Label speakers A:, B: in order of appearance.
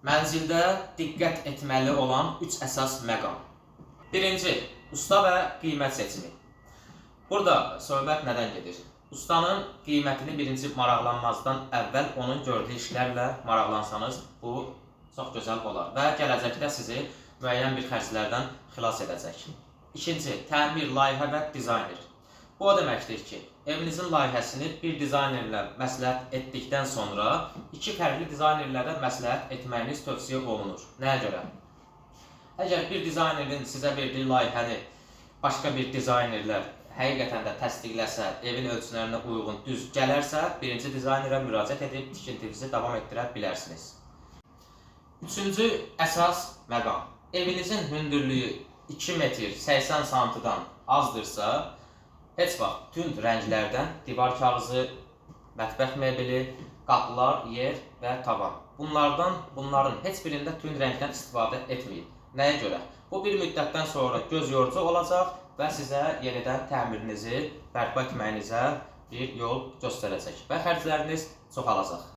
A: Mənzildə diqqət etməli olan 3 əsas məqam. Birinci, usta və qiymət seçimi. Burada söhbət nədən gedir? Ustanın qiymətini birinci maraqlanmazdan əvvəl onun gördüyü işlərlə maraqlansanız, bu çox gözəl olar və gələcəkdə sizi müəyyən bir xərclərdən xilas edəcək. İkinci, təmir, layihə və dizayner. Bu o deməkdir ki, evinizin layihəsini bir dizaynerlə məsləhət etdikdən sonra iki fərqli dizaynerlərə məsləhət etməyiniz tövsiyə olunur. Nəyə görə? Əgər bir dizaynerin sizə verdiyi layihəni başqa bir dizaynerlər həqiqətən də təsdiqləsə, evin ölçülərinə uyğun düz gələrsə, birinci dizaynerə müraciət edib tikintinizi davam etdirə bilərsiniz. Üçüncü əsas məqam. Evinizin hündürlüyü 2 metr 80 sm-dan azdırsa, heç vaxt tünd rənglərdən divar kağızı, mətbəx mebeli, qapılar, yer və tavan. Bunların heç birində tünd rəngdən istifadə etməyin. Nəyə görə? Bu bir müddətdən sonra göz yorucu olacaq və sizə yenidən təmirinizi bərpa etməyinizə bir yol göstərəcək və xərcləriniz çoxalacaq.